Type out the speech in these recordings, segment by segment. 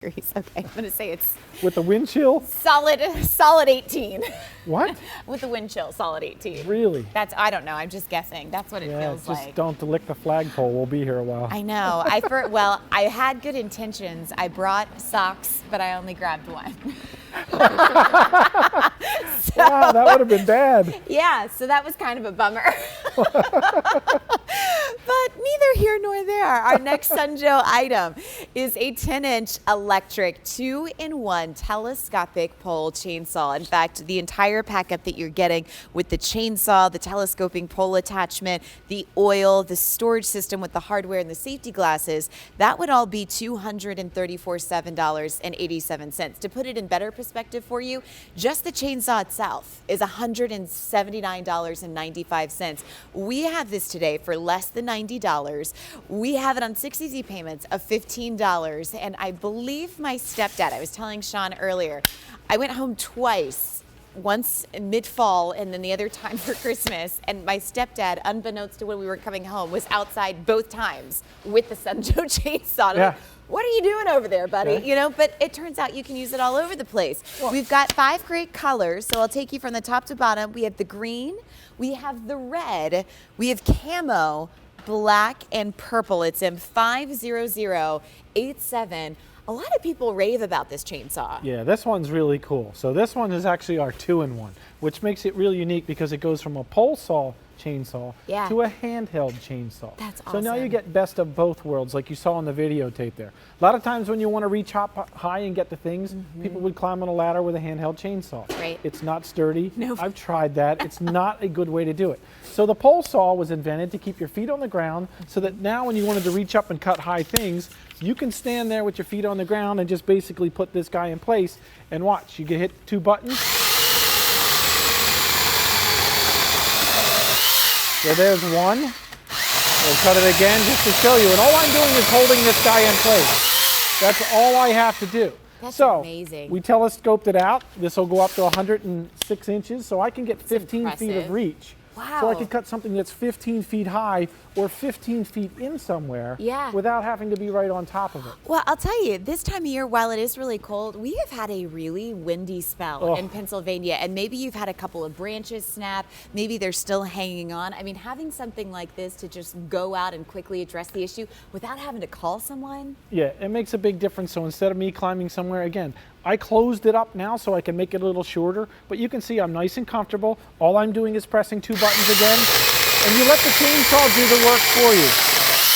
degrees. Okay, I'm gonna say it's With the wind chill? solid 18. What? With the wind chill, solid 18. Really? That's, I don't know, I'm just guessing. That's what it Yeah, feels just like. don't lick the flagpole. We'll be here a while. I know. Well, I had good intentions. I brought socks, but I only grabbed one. Wow, that would have been bad. Yeah, so that was kind of a bummer. But neither here nor there. Our next Sunjoe item is a 10-inch electric 2-in-1 telescopic pole chainsaw. In fact, the entire packet that you're getting with the chainsaw, the telescoping pole attachment, the oil, the storage system with the hardware and the safety glasses, that would all be $234,787. To put it in better perspective for you, just the chainsaw itself is $179.95. We have this today for less than $90. We have it on 6 easy payments of $15. And I believe my stepdad, I was telling Sean earlier, I went home twice, once in mid-fall and then the other time for Christmas. And my stepdad, unbeknownst to when we were coming home, was outside both times with the Sunjoe chainsaw. Yeah. Like, what are you doing over there, buddy? Okay. You know, but it turns out you can use it all over the place. Well, we've got 5 great colors, so I'll take you from the top to bottom. We have the green, we have the red, we have camo, black, and purple. It's M50087. A lot of people rave about this chainsaw. Yeah, this one's really cool. So this one is actually our 2-in-1, which makes it really unique because it goes from a pole saw chainsaw to a handheld chainsaw. That's So now you awesome. get best of both worlds, like you saw on the videotape there. A lot of times when you want to reach up high and get to things, people would climb on a ladder with a handheld chainsaw. Right. It's not sturdy. No. I've tried that. It's not a good way to do it. So the pole saw was invented to keep your feet on the ground so that now when you wanted to reach up and cut high things, you can stand there with your feet on the ground and just basically put this guy in place and watch. You can hit 2 buttons. So there's one. We'll cut it again just to show you. And all I'm doing is holding this guy in place. That's all I have to do. That's so amazing. We telescoped it out. This will go up to 106 inches, so I can get 15 feet impressive. of reach. Wow. So I could cut something that's 15 feet high or 15 feet in somewhere without having to be right on top of it. Well, I'll tell you, this time of year, while it is really cold, we have had a really windy spell in Pennsylvania, and maybe you've had a couple of branches snap, maybe they're still hanging on. I mean, having something like this to just go out and quickly address the issue without having to call someone. Yeah, it makes a big difference. So instead of me climbing somewhere, again, I closed it up now so I can make it a little shorter, but you can see I'm nice and comfortable. All I'm doing is pressing 2 buttons again, and you let the chainsaw do the work for you.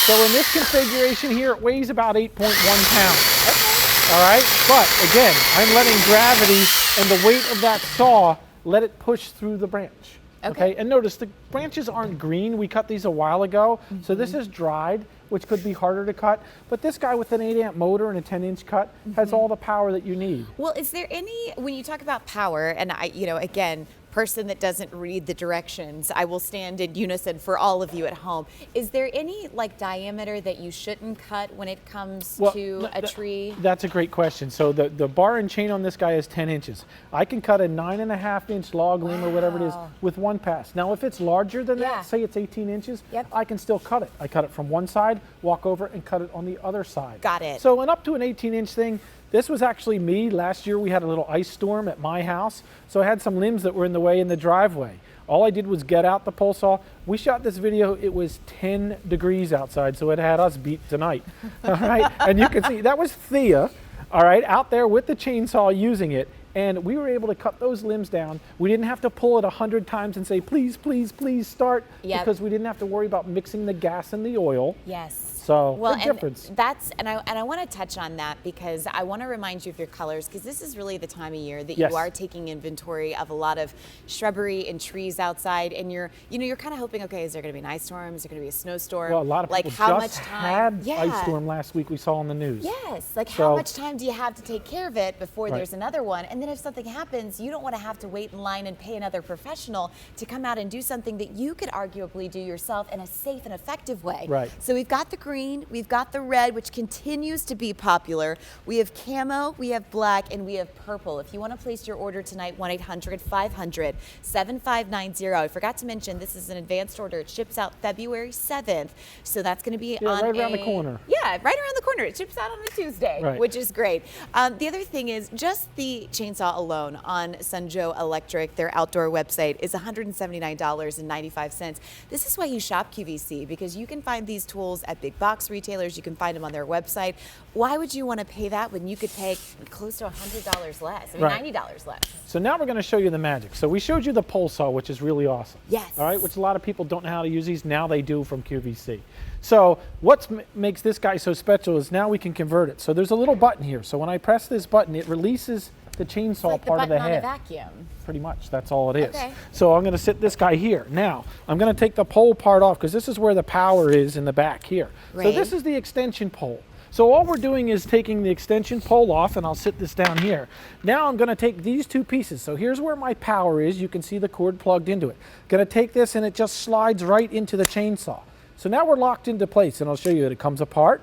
So in this configuration here, it weighs about 8.1 pounds. Okay. All right, but again, I'm letting gravity and the weight of that saw let it push through the branch. Okay, and notice the branches aren't green. We cut these a while ago, so this is dried, which could be harder to cut. But this guy with an 8-amp motor and a 10-inch cut has all the power that you need. Well, is there any, when you talk about power, and I, you know, again, person that doesn't read the directions, I will stand in unison for all of you at home. Is there any like diameter that you shouldn't cut when it comes to a tree? That's a great question. So the bar and chain on this guy is 10 inches. I can cut a 9.5-inch log limb or whatever it is with one pass. Now, if it's larger than that, say it's 18 inches, I can still cut it. I cut it from one side, walk over and cut it on the other side. Got it. So and up to an 18-inch thing, this was actually me. Last year we had a little ice storm at my house, so I had some limbs that were in the way in the driveway. All I did was get out the pole saw. We shot this video, it was 10 degrees outside, so it had us beat tonight. All right, and you can see that was Thea, all right, out there with the chainsaw using it, and we were able to cut those limbs down. We didn't have to pull it 100 times and say, please, please, please start, because we didn't have to worry about mixing the gas and the oil. Yes. So, well, big difference. And I want to touch on that because I want to remind you of your colors, because this is really the time of year that you are taking inventory of a lot of shrubbery and trees outside, and you're kind of hoping, okay, is there going to be an ice storm? Is there going to be a snowstorm? Well, a lot of like people how just much time? had ice storm last week we saw on the news. Yes, like how much time do you have to take care of it before there's another one? And then if something happens, you don't want to have to wait in line and pay another professional to come out and do something that you could arguably do yourself in a safe and effective way. Right. So we've got the green green, we've got the red, which continues to be popular. We have camo, we have black, and we have purple. If you want to place your order tonight, 1-800-500-7590. I forgot to mention this is an advanced order. It ships out February 7th, so that's going to be on right around the corner. Yeah, right around the corner. It ships out on a Tuesday, which is great. The other thing is just the chainsaw alone on Sunjo Electric, their outdoor website, is $179.95. This is why you shop QVC, because you can find these tools at big box retailers. You can find them on their website. Why would you want to pay that when you could pay close to $100 less? I mean, $90 less. So now we're going to show you the magic. So we showed you the pole saw, which is really awesome. Yes. All right, which a lot of people don't know how to use these. Now they do from QVC. So what makes this guy so special is now we can convert it. So there's a little button here. So when I press this button, it releases the chainsaw part of the head. On a vacuum. Pretty much, that's all it is. Okay. So I'm going to sit this guy here. Now, I'm going to take the pole part off because this is where the power is in the back here. So this is the extension pole. So all we're doing is taking the extension pole off, and I'll sit this down here. Now I'm going to take these two pieces. So here's where my power is. You can see the cord plugged into it. Going to take this, and it just slides right into the chainsaw. So now we're locked into place, and I'll show you that it comes apart,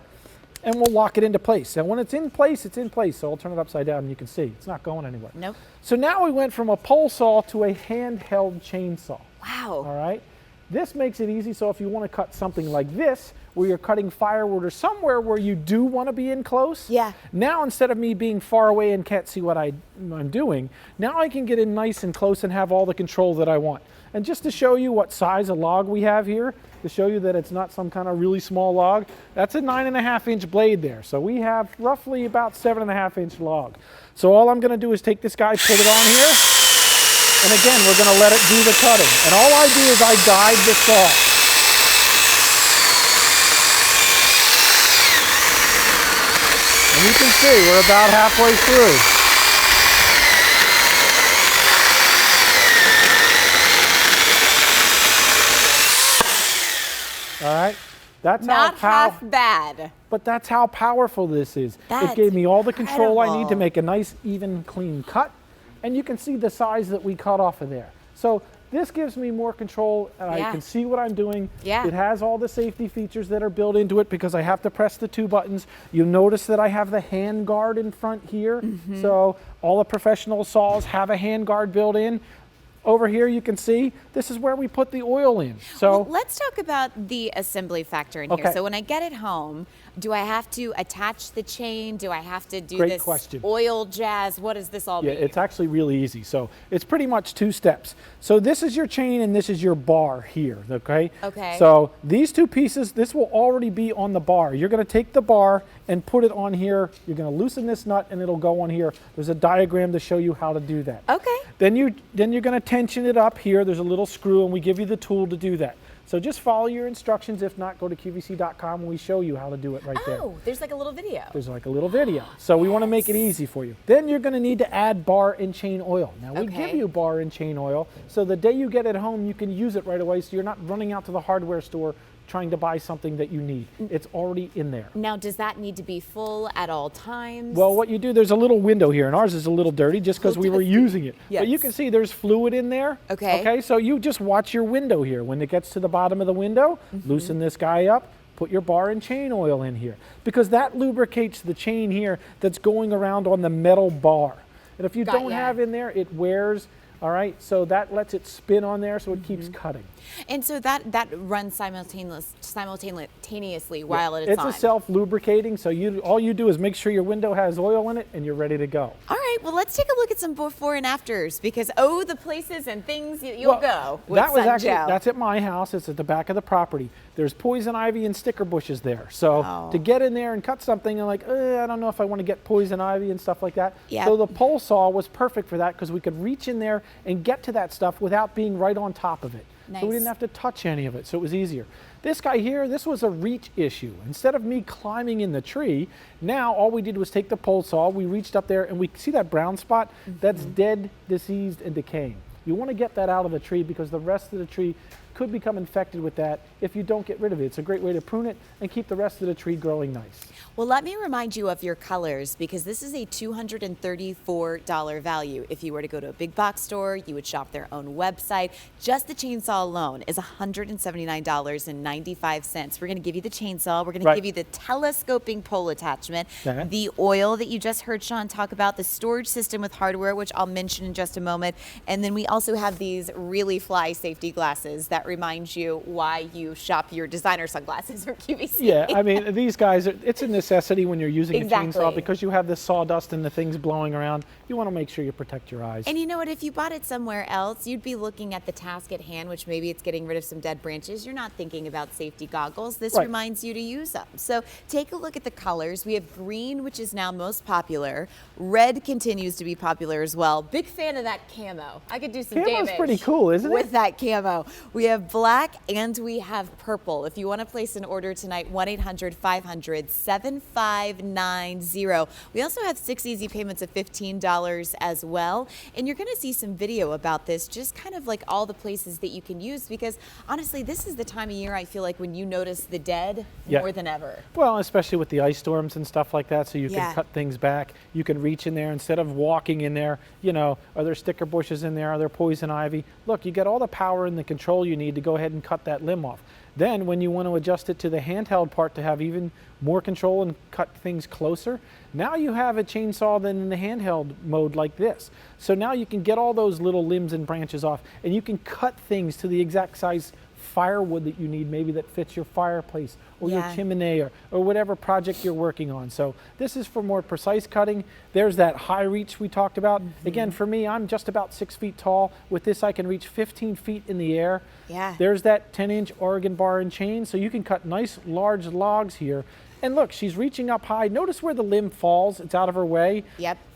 and we'll lock it into place. And when it's in place, it's in place. So I'll turn it upside down, and you can see it's not going anywhere. Nope. So now we went from a pole saw to a handheld chainsaw. Wow. All right. This makes it easy. So if you want to cut something like this, where you're cutting firewood or somewhere where you do want to be in close. Yeah. Now instead of me being far away and can't see what I'm doing, now I can get in nice and close and have all the control that I want. And just to show you what size of log we have here, to show you that it's not some kind of really small log, that's a 9.5-inch blade there. So we have roughly about 7.5-inch log. So all I'm going to do is take this guy, put it on here, and again, we're going to let it do the cutting. And all I do is I guide the saw. And you can see we're about halfway through. All right, that's not half bad. But that's how powerful this is. That's it gave me all the control I need to incredible. make a nice, even, clean cut. And you can see the size that we cut off of there. So this gives me more control, and I can see what I'm doing. Yeah. It has all the safety features that are built into it because I have to press the two buttons. You'll notice that I have the hand guard in front here. So all the professional saws have a hand guard built in. Over here you can see this is where we put the oil in. So well, let's talk about the assembly factor in here. So when I get it home, do I have to attach the chain? Do I have to do this oil jazz? What does this all mean? Yeah, it's actually really easy. So it's pretty much 2 steps. So this is your chain and this is your bar here, okay? Okay. So these 2 pieces, this will already be on the bar. You're going to take the bar and put it on here. You're going to loosen this nut and it'll go on here. There's a diagram to show you how to do that. Okay. Then you're going to tension it up here. There's a little screw and we give you the tool to do that. So just follow your instructions. If not, go to QVC.com and we show you how to do it right there. Oh, there's like a little video. There's like a little video. So we want to make it easy for you. Then you're going to need to add bar and chain oil. Now we give you bar and chain oil. So the day you get it home, you can use it right away. So you're not running out to the hardware store trying to buy something that you need. It's already in there. Now, does that need to be full at all times? Well, what you do, there's a little window here, and ours is a little dirty just because we were using it. Yes. But you can see there's fluid in there. Okay. Okay, so you just watch your window here. When it gets to the bottom of the window, loosen this guy up, put your bar and chain oil in here, because that lubricates the chain here that's going around on the metal bar. And if you don't have in there, it wears. All right, so that lets it spin on there so it keeps cutting. And so that runs simultaneously while it's on. It's a self-lubricating, so all you do is make sure your window has oil in it and you're ready to go. All right, well, let's take a look at some before and afters, because the places and things you'll go with that was actually, Sunjo. that's at my house. It's at the back of the property. There's poison ivy and sticker bushes there. So to get in there and cut something, I'm like, I don't know if I want to get poison ivy and stuff like that. Yep. So the pole saw was perfect for that because we could reach in there and get to that stuff without being right on top of it. Nice. So we didn't have to touch any of it, so it was easier. This guy here, this was a reach issue. Instead of me climbing in the tree, now all we did was take the pole saw, we reached up there, and we see that brown spot? That's dead, diseased, and decaying. You want to get that out of the tree because the rest of the tree could become infected with that if you don't get rid of it. It's a great way to prune it and keep the rest of the tree growing nice. Well, let me remind you of your colors, because this is a $234 value. If you were to go to a big box store, you would shop their own website. Just the chainsaw alone is $179.95. We're going to give you the chainsaw. We're going to give you the telescoping pole attachment, the oil that you just heard Sean talk about, the storage system with hardware, which I'll mention in just a moment. And then we also have these really fly safety glasses that remind you why you shop your designer sunglasses from QVC. Yeah, I mean, these guys, it's a necessity when you're using a chainsaw, because you have this sawdust and the things blowing around. You want to make sure you protect your eyes. And you know what? If you bought it somewhere else, you'd be looking at the task at hand, which maybe it's getting rid of some dead branches. You're not thinking about safety goggles. This reminds you to use them. So take a look at the colors. We have green, which is now most popular. Red continues to be popular as well. Big fan of that camo. I could do some damage. Camo's pretty cool, isn't it? With that camo. We have black and we have purple. If you want to place an order tonight, 1-800-500-7590. We also have 6 easy payments of $15 as well. And you're going to see some video about this, just kind of like all the places that you can use, because honestly, this is the time of year I feel like when you notice the dead more than ever. Well, especially with the ice storms and stuff like that, so you can cut things back. You can reach in there instead of walking in there. You know, are there sticker bushes in there? Are there poison ivy? Look, you get all the power and the control you need to go ahead and cut that limb off. Then when you want to adjust it to the handheld part to have even more control and cut things closer, now you have a chainsaw than in the handheld mode like this. So now you can get all those little limbs and branches off, and you can cut things to the exact size firewood that you need, maybe that fits your fireplace or your chimney or whatever project you're working on. So this is for more precise cutting. There's that high reach we talked about. Again, for me, I'm just about 6 feet tall. With this, I can reach 15 feet in the air. There's that 10-inch Oregon bar and chain, so you can cut nice large logs here. And look, she's reaching up high. Notice where the limb falls. It's out of her way.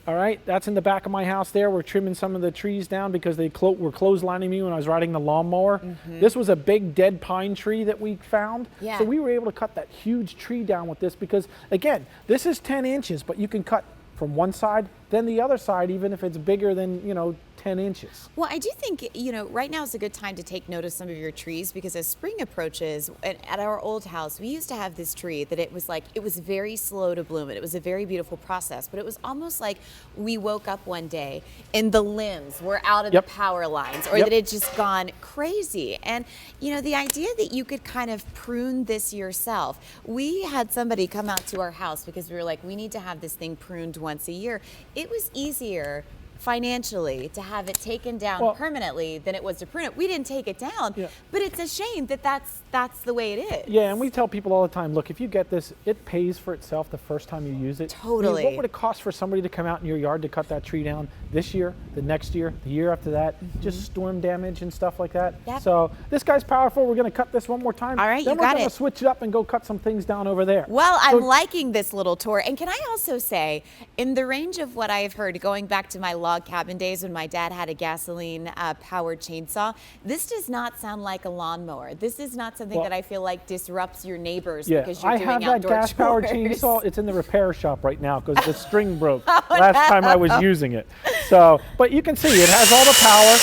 All right, that's in the back of my house there. We're trimming some of the trees down because they were clotheslining me when I was riding the lawnmower. This was a big dead pine tree that we found. So we were able to cut that huge tree down with this because, again, this is 10 inches, but you can cut from one side, then the other side, even if it's bigger than, 10 inches. Well, I do think, right now is a good time to take note of some of your trees, because as spring approaches, at our old house, we used to have this tree that it was very slow to bloom. It was a very beautiful process, but it was almost like we woke up one day and the limbs were out of the power lines, or that it just gone crazy. And, the idea that you could kind of prune this yourself. We had somebody come out to our house because we were like, we need to have this thing pruned once a year. It was easier financially to have it taken down permanently than it was to prune it. We didn't take it down, but it's a shame that that's the way it is. Yeah, and we tell people all the time, look, if you get this, it pays for itself the first time you use it. Totally. I mean, what would it cost for somebody to come out in your yard to cut that tree down this year, the next year, the year after that, just storm damage and stuff like that? So this guy's powerful. We're going to cut this one more time. All right, then you got it. Then we're going to switch it up and go cut some things down over there. Well, I'm liking this little tour. And can I also say, in the range of what I've heard, going back to my log cabin days when my dad had a gasoline powered chainsaw, this does not sound like a lawnmower. This is not something that I feel like disrupts your neighbors because you're doing outdoor chores. I have that gas powered chainsaw. It's in the repair shop right now because the string broke last time I was using it. So, but you can see it has all the power,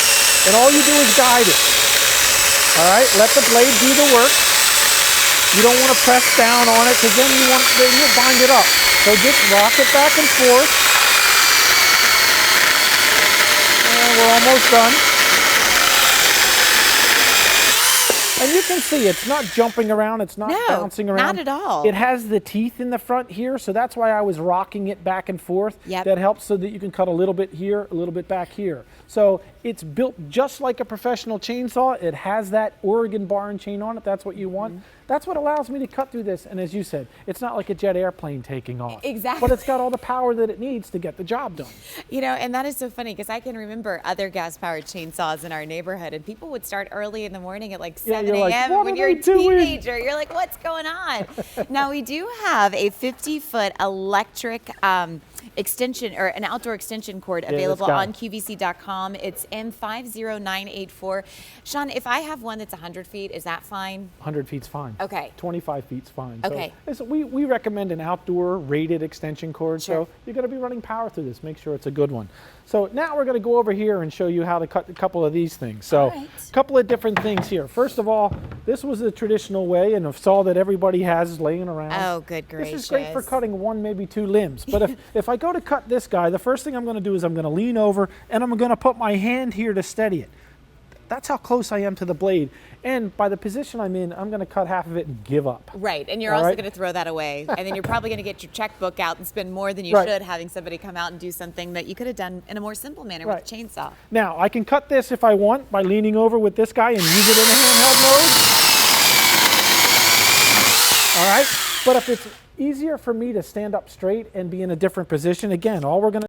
and all you do is guide it. All right, let the blade do the work. You don't want to press down on it because then you'll bind it up. So just rock it back and forth. We're almost done. And you can see it's not jumping around, it's not bouncing around. Not at all. It has the teeth in the front here, so that's why I was rocking it back and forth. That helps so that you can cut a little bit here, a little bit back here. So it's built just like a professional chainsaw. It has that Oregon bar and chain on it. That's what you want. That's what allows me to cut through this. And as you said, it's not like a jet airplane taking off. Exactly. But it's got all the power that it needs to get the job done. And that is so funny because I can remember other gas-powered chainsaws in our neighborhood, and people would start early in the morning at like 7 a.m. when you're a teenager. You're like, what's going on? Now, we do have a 50-foot electric extension, or an outdoor extension cord available on QVC.com. It's M50984. Sean, if I have one that's 100 feet, is that fine? 100 feet's fine. Okay. 25 feet's fine. Okay. So we recommend an outdoor rated extension cord. Sure. So you're going to be running power through this. Make sure it's a good one. So now we're going to go over here and show you how to cut a couple of these things. So a couple of different things here. First of all, this was the traditional way and a saw that everybody has laying around. Oh, good gracious. This is great for cutting one, maybe two limbs. But if I go to cut this guy, the first thing I'm going to do is I'm going to lean over and I'm going to put my hand here to steady it. That's how close I am to the blade. And by the position I'm in, I'm going to cut half of it and give up. Right, and you're also going to throw that away. And then you're probably going to get your checkbook out and spend more than you should having somebody come out and do something that you could have done in a more simple manner with a chainsaw. Now, I can cut this if I want by leaning over with this guy and use it in a handheld mode. All right, but if it's easier for me to stand up straight and be in a different position, again, all we're going to